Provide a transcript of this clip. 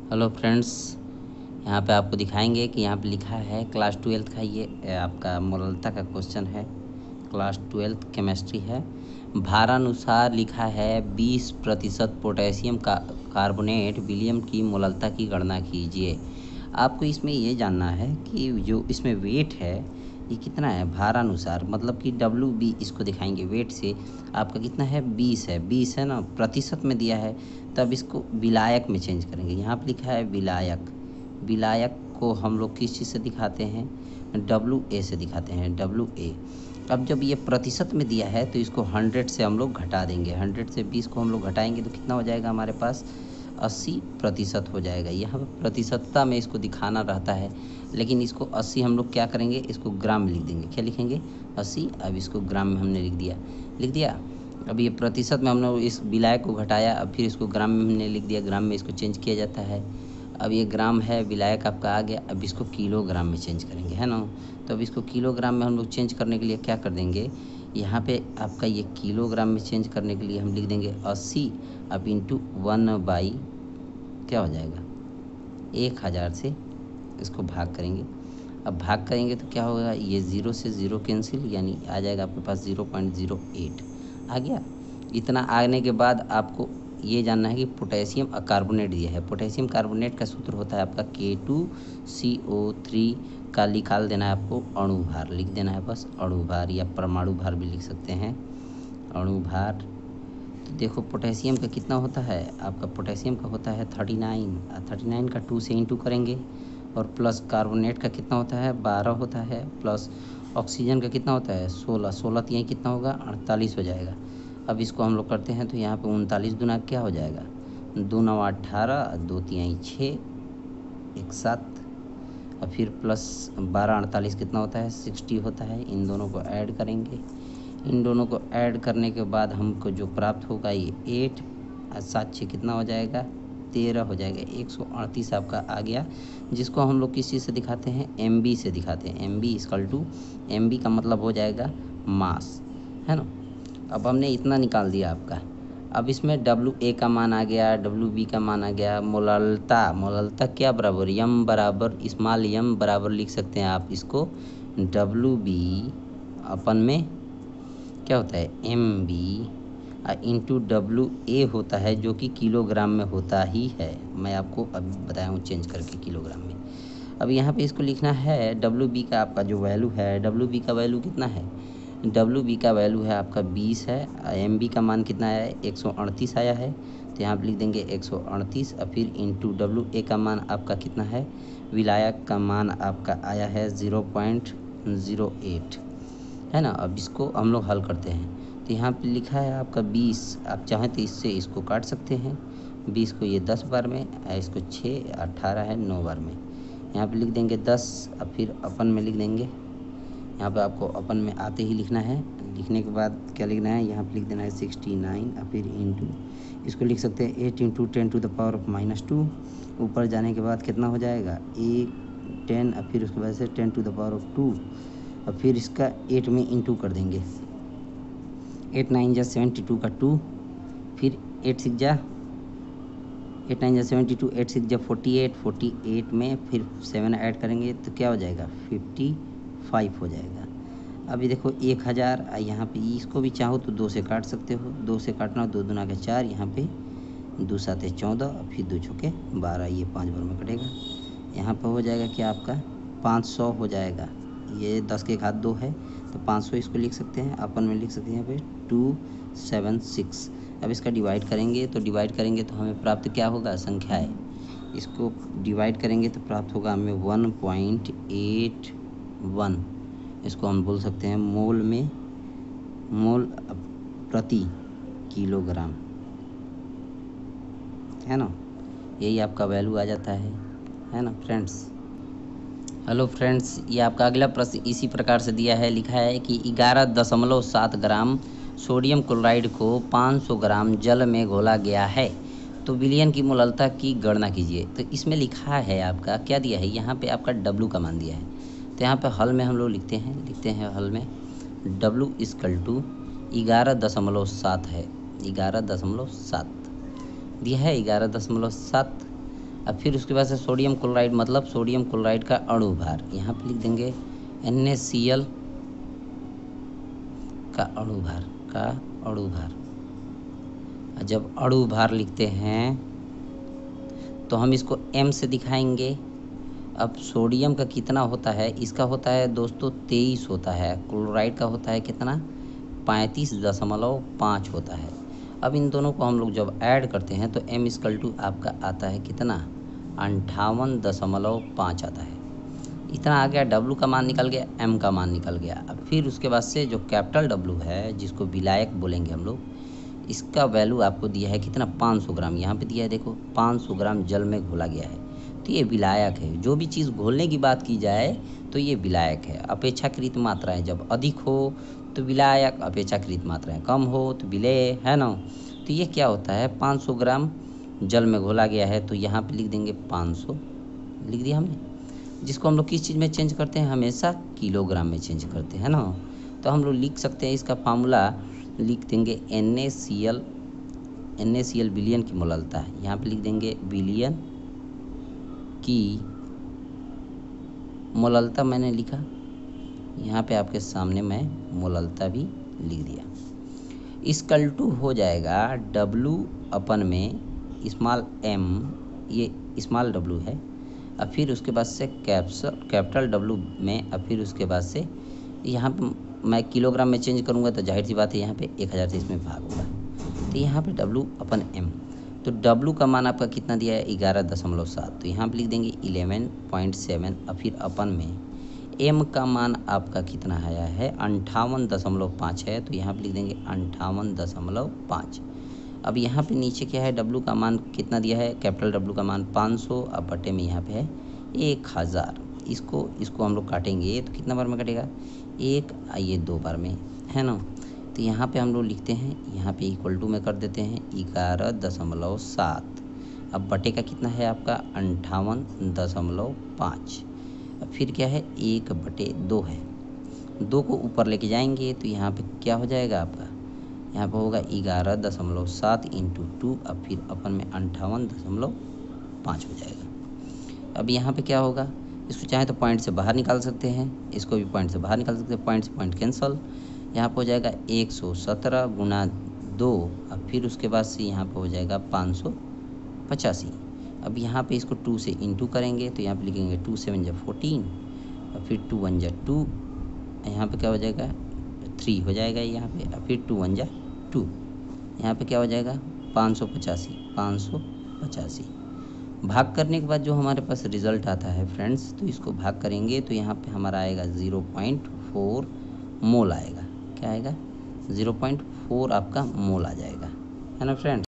Hello friends, यहाँ पे आपको दिखाएंगे कि यहाँ पे लिखा है क्लास 12th का ये आपका मोललता का क्वेश्चन है। क्लास 12th केमिस्ट्री है। भारानुसार लिखा है 20% पोटेशियम का कार्बोनेट विलियम की मोललता की गणना कीजिए। आपको इसमें ये जानना है कि जो इसमें वेट है ये कितना है। भारानुसार मतलब कि WB इसको दिखाएंगे वेट से। आपका कितना है 20 है, 20 है ना, प्रतिशत में दिया है, तब इसको विलायक में चेंज करेंगे। यहाँ पे लिखा है विलायक। विलायक को हम लोग किस चीज़ से दिखाते हैं, WA से दिखाते हैं, WA। अब जब ये प्रतिशत में दिया है तो इसको 100 से हम लोग घटा देंगे। 100 से 20 को हम लोग घटाएंगे तो कितना हो जाएगा हमारे पास, 80% हो जाएगा। यहाँ पर प्रतिशतता में इसको दिखाना रहता है, लेकिन इसको 80 हम लोग क्या करेंगे, इसको ग्राम में लिख देंगे। क्या लिखेंगे, 80। अब इसको ग्राम में हमने लिख दिया। अब ये प्रतिशत में हमने इस विलायक को घटाया, अब फिर इसको ग्राम में हमने लिख दिया। ग्राम में इसको चेंज किया जाता है। अब ये ग्राम है, विलायक आपका आ गया। अब इसको किलोग्राम में चेंज करेंगे, है ना। तो अब इसको किलोग्राम में हम लोग चेंज करने के लिए क्या कर देंगे, यहाँ पे आपका ये किलोग्राम में चेंज करने के लिए हम लिख देंगे 80। अब इंटू 1 क्या हो जाएगा, 1000 से इसको भाग करेंगे। अब भाग करेंगे तो क्या होगा, ये 0 से 0 कैंसिल, यानी आ जाएगा आपके पास 0.08 आ गया। इतना आने के बाद आपको ये जानना है कि पोटेशियम कार्बोनेट दिया है। पोटेशियम कार्बोनेट का सूत्र होता है आपका K2CO3 का निकाल देना है आपको, अणु भार लिख देना है बस। अणु भार या परमाणु भार भी लिख सकते हैं, अणु भार। तो देखो पोटेशियम का कितना होता है आपका, पोटेशियम का होता है 39। 39 का 2 से इंटू करेंगे, और प्लस कार्बोनेट का कितना होता है 12 होता है, प्लस ऑक्सीजन का कितना होता है 16। 16 यहीं कितना होगा 48 हो जाएगा। अब इसको हम लोग करते हैं तो यहाँ पे 39 दूना क्या हो जाएगा, 2 9 18, 2 3 6, 1 7, और फिर प्लस 12 48 कितना होता है 60 होता है। इन दोनों को ऐड करेंगे। इन दोनों को ऐड करने के बाद हमको जो प्राप्त होगा ये 8 और 7 6 कितना हो जाएगा 13 हो जाएगा। 138 आपका आ गया, जिसको हम लोग किस चीज़ से दिखाते हैं, MB से दिखाते हैं। MB का मतलब हो जाएगा मास, है ना। अब हमने इतना निकाल दिया आपका। अब इसमें WA का मान आ गया, WB का मान आ गया। मोललता क्या बराबर, यम बराबर स्मॉल यम बराबर लिख सकते हैं आप इसको, WB अपन में क्या होता है MB इंटू WA होता है, जो कि किलोग्राम में होता ही है। मैं आपको अभी बताया हूँ चेंज करके किलोग्राम में। अब यहाँ पे इसको लिखना है WB का आपका जो वैल्यू है, WB का वैल्यू कितना है, WB का वैल्यू है आपका 20 है। MB का मान कितना है 138 आया है, तो यहाँ पे लिख देंगे 138। और फिर इंटू WA का मान आपका कितना है, विलायक का मान आपका आया है 0.08, है ना। अब इसको हम लोग हल करते हैं तो यहाँ पे लिखा है आपका 20। आप चाहें तो इससे इसको काट सकते हैं, 20 को ये 10 बार में, इसको 6, 18 है 9 बार में। यहाँ पे लिख देंगे 10, अब फिर अपन में लिख देंगे। यहाँ पे आपको अपन में आते ही लिखना है। लिखने के बाद क्या लिखना है, यहाँ पे लिख देना है 69, और फिर इंटू इसको लिख सकते हैं 8 into 10 to the power of -2। ऊपर जाने के बाद कितना हो जाएगा 1 10, और फिर उसके बाद से 10 टू द पावर ऑफ 2, और फिर इसका 8 में इंटू कर देंगे। 8 9 जा 72 का 2, फिर 8 6 जा 72, 8 6 जा 48 में फिर 7 ऐड करेंगे तो क्या हो जाएगा 55 हो जाएगा। अभी देखो 1000, यहाँ पे इसको भी चाहो तो 2 से काट सकते हो, 2 से काटना, 2 दूना के 4, यहाँ पे 2 7 14, और फिर 2 छक्के 12, ये 5 बार में कटेगा। यहाँ पर हो जाएगा क्या आपका 500 हो जाएगा। ये 10 के घात 2 है तो 500 इसको लिख सकते हैं, अपन में लिख सकते हैं यहाँ पे 276। अब इसका डिवाइड करेंगे तो हमें प्राप्त क्या होगा, संख्या है। इसको डिवाइड करेंगे तो प्राप्त होगा हमें 1.81। इसको हम बोल सकते हैं मोल प्रति किलोग्राम, है ना। यही आपका वैल्यू आ जाता है ना फ्रेंड्स। हेलो फ्रेंड्स, ये आपका अगला प्रश्न इसी प्रकार से दिया है। लिखा है कि 11.7 ग्राम सोडियम क्लोराइड को 500 ग्राम जल में घोला गया है, तो विलयन की मोललता की गणना कीजिए। तो इसमें लिखा है आपका क्या दिया है, यहाँ पे आपका W का मान दिया है। तो यहाँ पे हल में हम लोग लिखते हैं हल में W = 11.7 है, 11.7 दिया है 11.7। अब फिर उसके बाद से सोडियम क्लोराइड मतलब सोडियम क्लोराइड का अणु भार, यहाँ पे लिख देंगे NaCl का अणु भार। जब अणु भार लिखते हैं तो हम इसको m से दिखाएंगे। अब सोडियम का कितना होता है, इसका होता है दोस्तों 23 होता है, क्लोराइड का होता है कितना 35.5 होता है। अब इन दोनों को हम लोग जब ऐड करते हैं तो m = आपका आता है कितना 58.5 आता है। इतना आ गया, W का मान निकल गया, M का मान निकल गया। अब फिर उसके बाद से जो कैपिटल W है जिसको विलायक बोलेंगे हम लोग, इसका वैल्यू आपको दिया है कितना 500 ग्राम, यहाँ पे दिया है देखो 500 ग्राम जल में घोला गया है। तो ये विलायक है। जो भी चीज़ घोलने की बात की जाए तो ये विलायक है। अपेक्षाकृत मात्राएं जब अधिक हो तो विलायक, अपेक्षाकृत मात्राएं कम हो तो विलेय, है ना। तो ये क्या होता है 500 ग्राम जल में घोला गया है, तो यहाँ पे लिख देंगे 500 लिख दिया हमने, जिसको हम लोग किस चीज़ में चेंज करते हैं, हमेशा किलोग्राम में चेंज करते हैं ना। तो हम लोग लिख सकते हैं इसका फार्मूला लिख देंगे NaCl बिलियन की मोललता है, यहाँ पे लिख देंगे बिलियन की मोललता मैंने लिखा, यहाँ पे आपके सामने मैं मोललता भी लिख दिया। = हो जाएगा W अपन में स्मॉल m, ये स्मॉल w है। अब फिर उसके बाद से कैपिटल W में, अब फिर उसके बाद से यहाँ पे मैं किलोग्राम में चेंज करूँगा तो जाहिर सी बात है यहाँ पे 1000 से इसमें भाग होगा, तो यहाँ पे W/m। तो W का मान आपका कितना दिया है 11.7, तो यहाँ पे लिख देंगे 11.7। अब फिर अपन में M का मान आपका कितना आया है 58.5 है, तो यहाँ पे लिख देंगे 58.5। अब यहाँ पे नीचे क्या है W का मान कितना दिया है, कैपिटल W का मान 500, अब बटे में यहाँ पे है 1000। इसको हम लोग काटेंगे तो कितना बार में कटेगा, एक, ये 2 बार में, है ना। तो यहाँ पे हम लोग लिखते हैं, यहाँ पे = में कर देते हैं 11.7। अब बटे का कितना है आपका 58.5। अब फिर क्या है 1/2 है, 2 को ऊपर लेके जाएंगे तो यहाँ पे क्या हो जाएगा आपका, यहाँ पे होगा 11.7 × 2। अब फिर अपन में 58.5 हो जाएगा। अब यहाँ पे क्या होगा, इसको चाहे तो पॉइंट से बाहर निकाल सकते हैं, इसको भी पॉइंट से बाहर निकाल सकते हैं, पॉइंट से पॉइंट कैंसल। यहाँ पे हो जाएगा 117 × 2। अब फिर उसके बाद से यहाँ पे हो जाएगा 585। अब यहाँ पे इसको 2 से इंटू करेंगे तो यहाँ पे लिखेंगे 2 7 × 14, और फिर 2 1 × 2, यहाँ पे क्या हो जाएगा 3 हो जाएगा यहाँ पे, और फिर 2 1 × 2, यहाँ पे क्या हो जाएगा 585। भाग करने के बाद जो हमारे पास रिज़ल्ट आता है फ्रेंड्स, तो इसको भाग करेंगे तो यहाँ पे हमारा आएगा 0.4 मोल आएगा। क्या आएगा 0.4 आपका मोल आ जाएगा, है ना फ्रेंड्स।